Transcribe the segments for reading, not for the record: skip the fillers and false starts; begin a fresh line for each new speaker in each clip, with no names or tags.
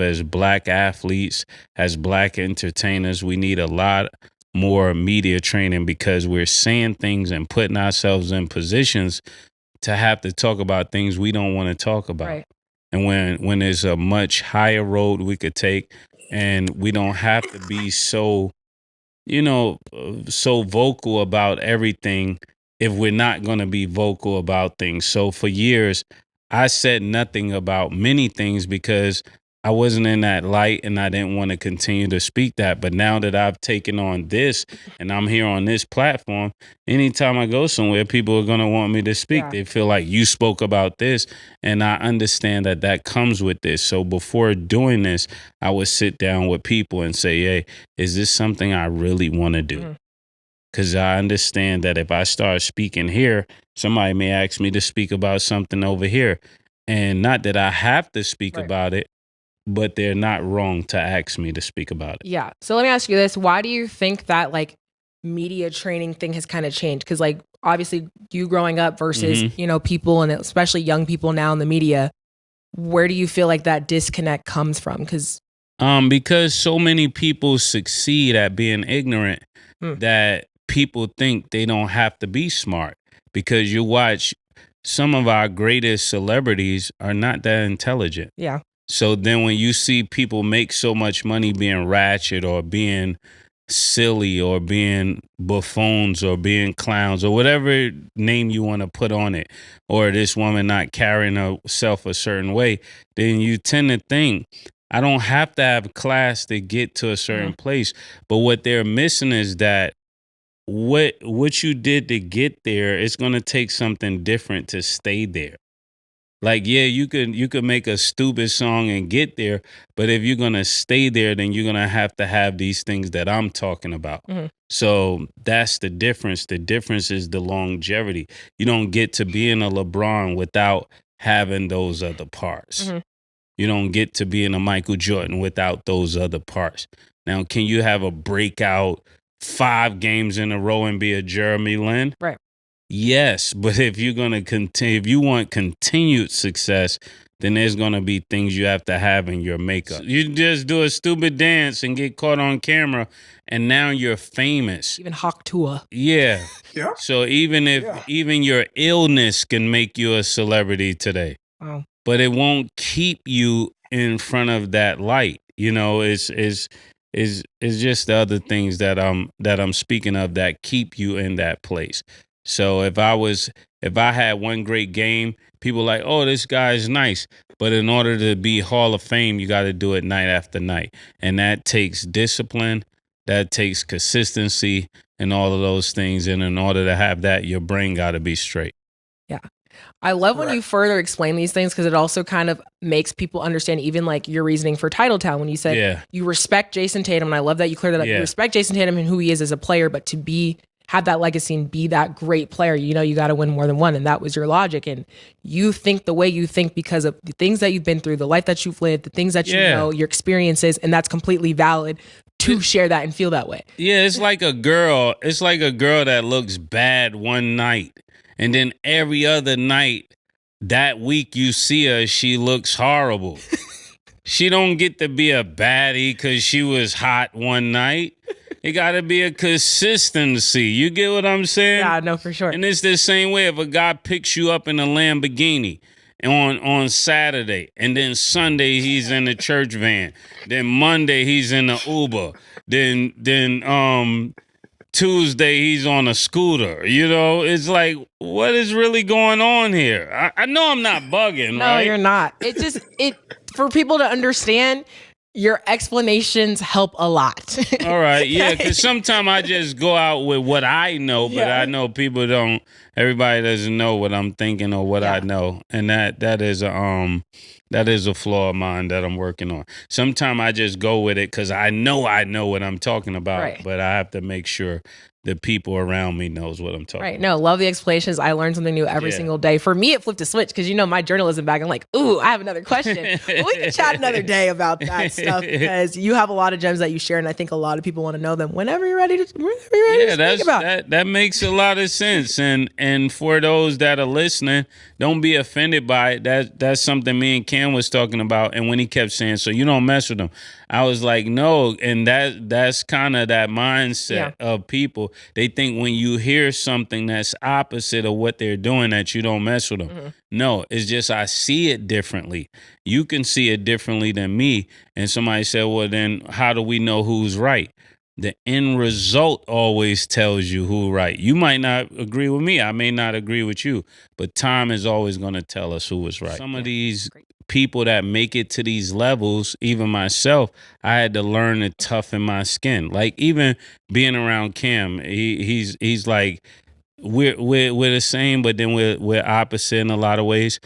as black athletes, as black entertainers, we need a lot more media training because we're saying things and putting ourselves in positions to have to talk about things we don't want to talk about.
Right.
And when there's a much higher road we could take, and we don't have to be so, so vocal about everything if we're not going to be vocal about things. So for years, I said nothing about many things because I wasn't in that light and I didn't want to continue to speak that. But now that I've taken on this and I'm here on this platform, anytime I go somewhere, people are going to want me to speak.
Yeah.
They feel like you spoke about this, and I understand that that comes with this. So before doing this, I would sit down with people and say, hey, is this something I really want to do? Because I understand that if I start speaking here, somebody may ask me to speak about something over here. And not that I have to speak
Right.
about it, but they're not wrong to ask me to speak about it.
Yeah. So let me ask you this. Why do you think that like media training thing has kind of changed? Because like obviously you growing up versus, people and especially young people now in the media, where do you feel like that disconnect comes from? Because
so many people succeed at being ignorant that people think they don't have to be smart. Because you watch some of our greatest celebrities are not that intelligent.
yeah.
So then when you see people make so much money being ratchet or being silly or being buffoons or being clowns or whatever name you want to put on it, or this woman not carrying herself a certain way, then you tend to think, I don't have to have class to get to a certain place. But what they're missing is that what you did to get there, it's going to take something different to stay there. Like, yeah, you could make a stupid song and get there, but if you're gonna stay there, then you're gonna have these things that I'm talking about. So that's the difference. The difference is the longevity. You don't get to being a LeBron without having those other parts. You don't get to being a Michael Jordan without those other parts. Now, can you have a breakout 5 games in a row and be a Jeremy Lin?
Right.
Yes, but if you're going to continue, if you want continued success, then there's going to be things you have to have in your makeup. You just do a stupid dance and get caught on camera, and now you're famous.
Even Hawk Tua.
Yeah.
Yeah.
So even your illness can make you a celebrity today.
Wow.
But it won't keep you in front of that light. It's just the other things that I'm speaking of that keep you in that place. So if I had one great game, people like, oh, this guy's nice. But in order to be Hall of Fame, you got to do it night after night. And that takes discipline, that takes consistency and all of those things. And in order to have that, your brain got to be straight.
Yeah. I love when you further explain these things because it also kind of makes people understand even like your reasoning for Titletown when you said you respect Jason Tatum. And I love that you cleared that up. You respect Jason Tatum and who he is as a player, but to have that legacy and be that great player, you got to win more than one. And that was your logic. And you think the way you think because of the things that you've been through, the life that you've lived, the things that you know, your experiences, and that's completely valid to share that and feel that way.
Yeah, it's like a girl that looks bad one night. And then every other night that week you see her, she looks horrible. She don't get to be a baddie because she was hot one night. It got to be a consistency. You get what I'm saying?
Yeah, no, for sure.
And it's the same way if a guy picks you up in a Lamborghini on Saturday, and then Sunday he's in the church van, then Monday he's in the Uber, then Tuesday he's on a scooter. It's like, what is really going on here? I know I'm not bugging,
no,
right?
No, you're not. For people to understand, your explanations help a lot.
All right, yeah, because sometimes I just go out with what I know, but I know people don't. Everybody doesn't know what I'm thinking or what I know, and that is a flaw of mine that I'm working on. Sometimes I just go with it because I know what I'm talking about, but I have to make sure the people around me knows what I'm talking about.
No, love the explanations. I learn something new every single day. For me, it flipped a switch because my journalism bag. I'm like, ooh, I have another question. We can chat another day about that stuff because you have a lot of gems that you share, and I think a lot of people want to know them whenever you're ready to speak about it.
That makes a lot of sense. And for those that are listening, don't be offended by it. That's something me and Kim Cam was talking about, and when he kept saying, so you don't mess with them, I was like, no. And that's kind of that mindset of people. They think when you hear something that's opposite of what they're doing, that you don't mess with them. Mm-hmm. No, it's just I see it differently. You can see it differently than me. And somebody said, well, then how do we know who's right? The end result always tells you who's right. You might not agree with me. I may not agree with you, but time is always going to tell us who was right. Some of these people that make it to these levels, even myself, I had to learn to toughen my skin. Like even being around Cam, he's like, we're the same, but then we're opposite in a lot of ways.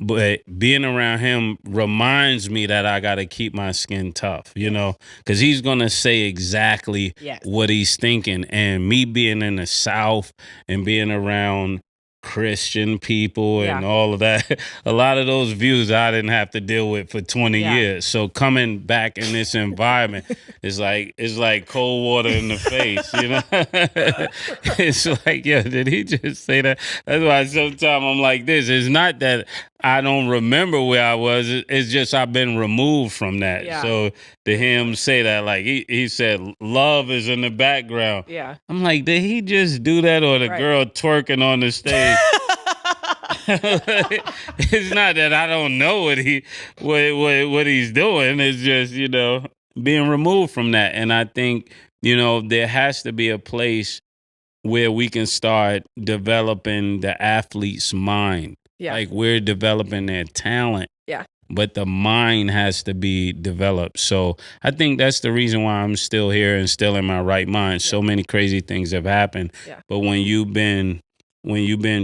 But being around him reminds me that I got to keep my skin tough, you know, because he's going to say exactly what he's thinking. And me being in the South and being around Christian people and all of that, a lot of those views I didn't have to deal with for 20 years. So coming back in this environment is like cold water in the face, you know. It's like, did he just say that? That's why sometimes I'm like this. It's not that I don't remember where I was. It's just I've been removed from that. Yeah. So to him say that, like he said, love is in the background. Yeah. I'm like, did he just do that, or the girl twerking on the stage? It's not that I don't know what he's doing. It's just, you know, being removed from that. And I think, you know, there has to be a place where we can start developing the athlete's mind. Yeah. Like we're developing their talent. Yeah. But the mind has to be developed. So I think that's the reason why I'm still here and still in my right mind. So many crazy things have happened. Yeah. But when you've been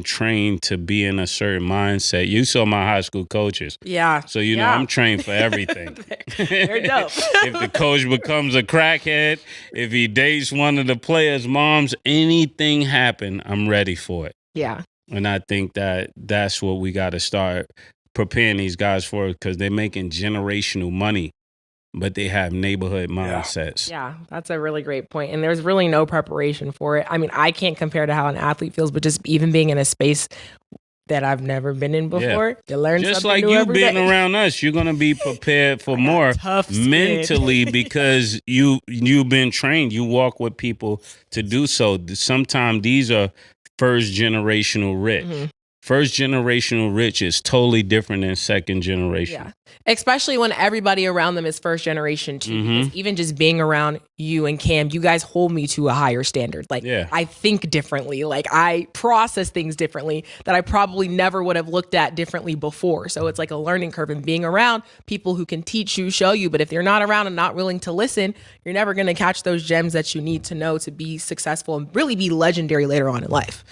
trained to be in a certain mindset, you saw my high school coaches. Yeah. So, you know, I'm trained for everything.
They're dope.
If the coach becomes a crackhead, if he dates one of the players' moms, anything happen, I'm ready for it. Yeah. And I think that's what we got to start preparing these guys for, because they're making generational money, but they have neighborhood mindsets.
Yeah, that's a really great point. And there's really no preparation for it. I mean, I can't compare to how an athlete feels, but just even being in a space that I've never been in before, you learn just something new every day.
Just like you being around us, you're going to be prepared for more mentally because you've been trained. You walk with people to do so. Sometimes these are first generational rich. Mm-hmm. First generational rich is totally different than second generation.
Yeah. Especially when everybody around them is first generation too. Mm-hmm. Because even just being around you and Cam, you guys hold me to a higher standard. Like I think differently. Like I process things differently that I probably never would have looked at differently before. So it's like a learning curve, and being around people who can teach you, show you. But if you're not around and not willing to listen, you're never going to catch those gems that you need to know to be successful and really be legendary later on in life.